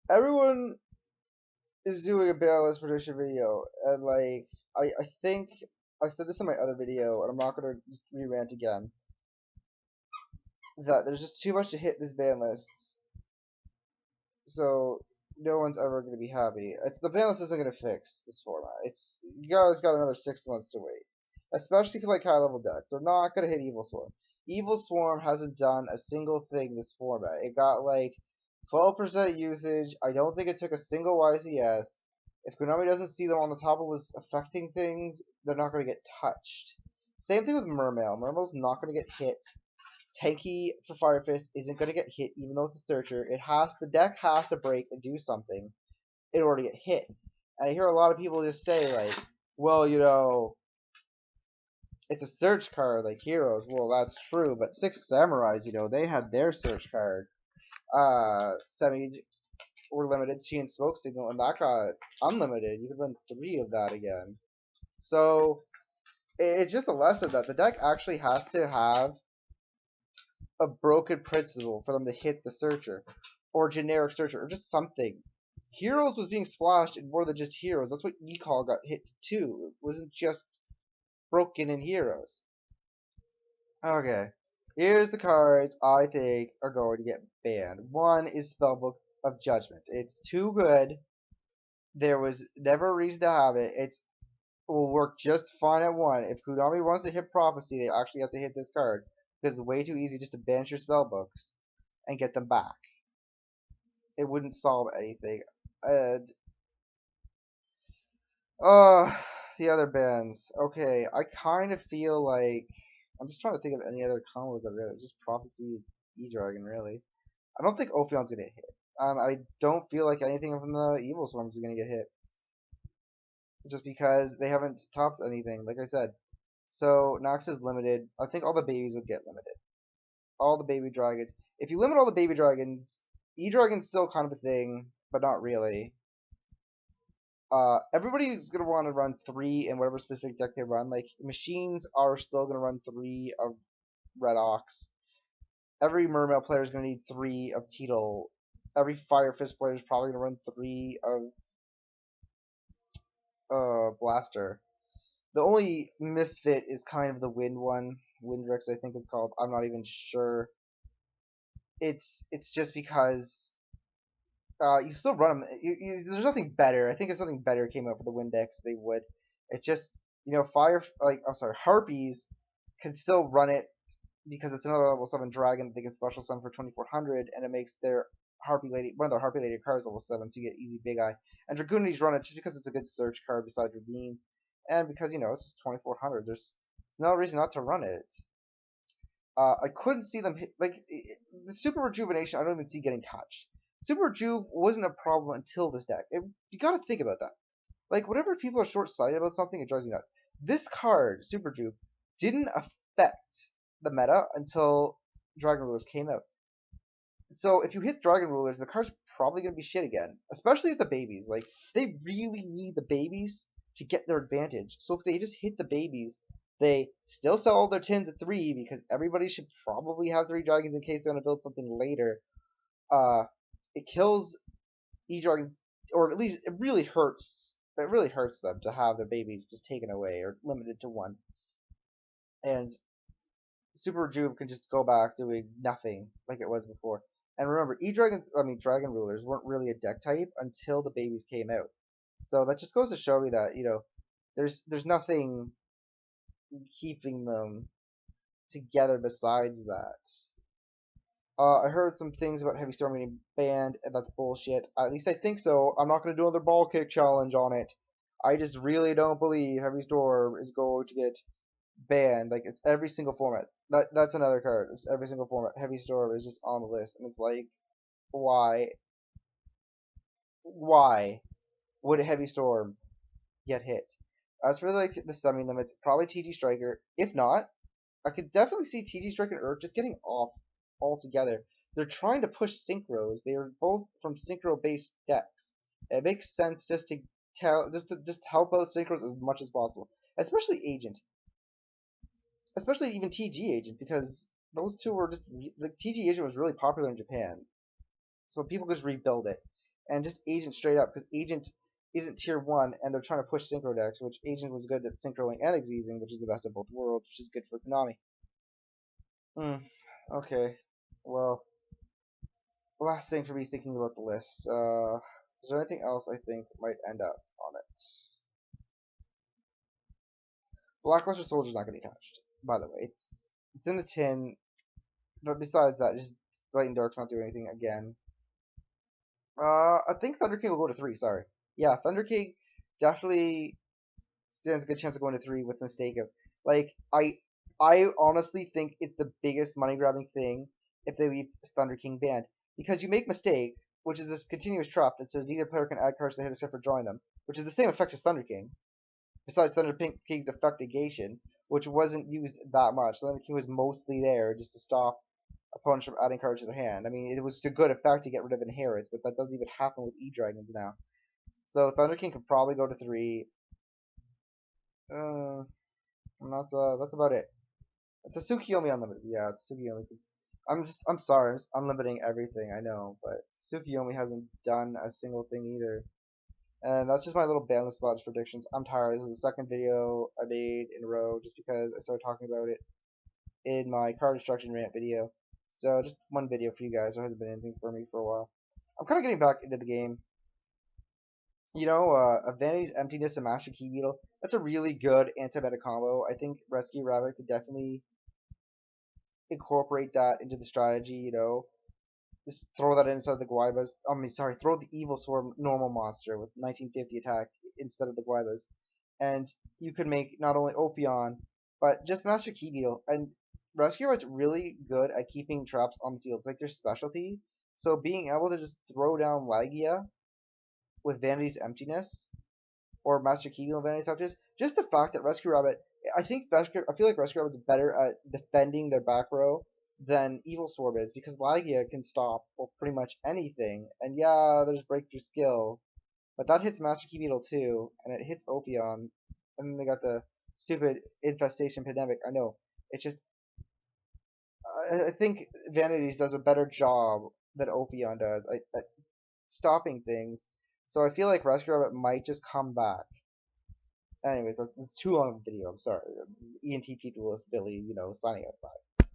everyone is doing a banlist prediction video, and like I think I said this in my other video, and I'm not gonna just re-rant again. That there's just too much to hit this ban lists, so no one's ever gonna be happy. It's the ban list isn't gonna fix this format. It's you guys got another 6 months to wait, especially if you like high level decks. They're not gonna hit Evil Swarm. Evil Swarm hasn't done a single thing this format. It got like 12% usage. I don't think it took a single YCS. If Konami doesn't see them on the top of the list affecting things, they're not going to get touched. Same thing with Mermail. Mermail's not going to get hit. Tanky for Fire Fist isn't going to get hit, even though it's a searcher. The deck has to break and do something in order to get hit. And I hear a lot of people just say like, well, it's a search card like Heroes. Well, that's true, but Six Samurais, they had their search card. Semi were limited, She and Smoke Signal, and that got unlimited. You could run 3 of that again. So it's just a lesson that the deck actually has to have a broken principle for them to hit the searcher, or generic searcher, or just something. Heroes was being splashed in more than just Heroes. That's what E-Call got hit too. It wasn't just broken in Heroes. Okay. Here's the cards I think are going to get banned. One is Spellbook of Judgment. It's too good. There was never a reason to have it. It will work just fine at 1. If Konami wants to hit Prophecy, they actually have to hit this card. Because it's way too easy just to banish your spellbooks and get them back. It wouldn't solve anything. And uh the other bans. Okay, I kind of feel like I'm just trying to think of any other combos that really just Prophecy E-Dragon really. I don't think Ophion's gonna hit. I don't feel like anything from the Evil Swarms is gonna get hit. Just because they haven't topped anything, like I said. So Nox is limited. I think all the babies would get limited. All the baby dragons. If you limit all the baby dragons, E-Dragon's still kind of a thing, but not really. Everybody's gonna want to run 3 in whatever specific deck they run. Like machines are still gonna run 3 of Red Ox. Every Mermail player is gonna need 3 of Teetle. Every Fire Fist player is probably gonna run 3 of Blaster. The only misfit is kind of the Wind one. Windrix, I think it's called. I'm not even sure. It's just because you still run them. There's nothing better. I think if something better came out for the Windex, they would. It's just fire I'm sorry, Harpies can still run it because it's another level 7 dragon that they can special summon for 2400, and it makes their Harpy Lady one of their Harpy Lady cards level 7, so you get easy Big Eye. And Dragoonities run it just because it's a good search card besides Redeem, and because it's just 2400. There's no reason not to run it. I couldn't see them hit like the Super Rejuvenation. I don't even see getting touched. Super Rejuve wasn't a problem until this deck. You got to think about that. Like whenever people are short-sighted about something, it drives me nuts. This card, Super Rejuve, didn't affect the meta until Dragon Rulers came out. So if you hit Dragon Rulers, the card's probably gonna be shit again. Especially with the babies. Like they really need the babies to get their advantage. So if they just hit the babies, they still sell all their tins at 3 because everybody should probably have 3 dragons in case they're gonna build something later. It kills E-dragons, or at least it really hurts. It really hurts them to have their babies just taken away or limited to 1. And Super Rejuve can just go back doing nothing like it was before. And remember, Dragon Rulers weren't really a deck type until the babies came out. So that just goes to show me that, there's nothing keeping them together besides that. I heard some things about Heavy Storm getting banned, and that's bullshit. At least I think so. I'm not going to do another ball kick challenge on it. I just really don't believe Heavy Storm is going to get banned. Like, it's every single format. That's another card. It's every single format. Heavy Storm is just on the list, and it's like, why? Why would a Heavy Storm get hit? As for like the semi limits, probably TG Striker. If not, I could definitely see TG Striker and Earth just getting off altogether. They're trying to push synchros. They are both from synchro based decks. It makes sense just to help out synchros as much as possible, especially Agent, especially even TG Agent, because those two were just the TG Agent was really popular in Japan, so people could just rebuild it. and just Agent straight up, because Agent isn't tier 1, and they're trying to push Synchro decks, which Agent was good at synchroing and exeasing, which is the best of both worlds, which is good for Konami. Okay, well, last thing for me thinking about the list. Is there anything else I think might end up on it? Blackluster Soldier's not going to be touched, by the way. It's in the tin, but besides that, just Light and Dark's not doing anything again. I think Thunder King will go to 3, sorry. Yeah, Thunder King definitely stands a good chance of going to 3 with Mistake of, like, I honestly think it's the biggest money grabbing thing if they leave Thunder King banned. Because you make Mistake, which is this continuous trap that says neither player can add cards to hit except for drawing them, which is the same effect as Thunder King. Besides Thunder King's effect negation, which wasn't used that much. Thunder King was mostly there just to stop opponents from adding cards to their hand. I mean, it was a good effect to get rid of Inherits, but that doesn't even happen with E-Dragons now. So Thunder King could probably go to 3. And that's about it. It's a Tsukiyomi Unlimited. Yeah, it's Tsukiyomi. I'm sorry, I'm just unlimiting everything, I know, but Tsukiyomi hasn't done a single thing either. And that's just my little banlist lodge predictions. I'm tired. This is the second video I made in a row just because I started talking about it in my card destruction rant video. So just one video for you guys. There hasn't been anything for me for a while. I'm kind of getting back into the game. You know, Vanity's Emptiness and Master Key Beetle. That's a really good anti-meta combo. I think Rescue Rabbit could definitely incorporate that into the strategy, you know. Just throw that inside the Guaibas. I mean, sorry, throw the Evil Swarm normal monster with 1950 attack instead of the Guaibas. And you could make not only Ophion, but just Master Key Beetle. And Rescue Rabbit's really good at keeping traps on the field. It's like their specialty. So being able to just throw down Lagia with Vanity's Emptiness or Master Key Beetle and Vanity's Emptiness, just the fact that Rescue Rabbit, I feel like Rescue Rabbit's better at defending their back row than Evil Swarm is, because Lagia can stop pretty much anything. And yeah, there's Breakthrough Skill, but that hits Master Key Beetle too, and it hits Ophion. And then they got the stupid Infestation Pandemic. I know. It's just, I think Vanities does a better job than Ophion does at stopping things. So I feel like Rescue Rabbit might just come back. Anyways, that's too long of a video. I'm sorry. ENTP Duelist Billy, you know, signing out. Bye.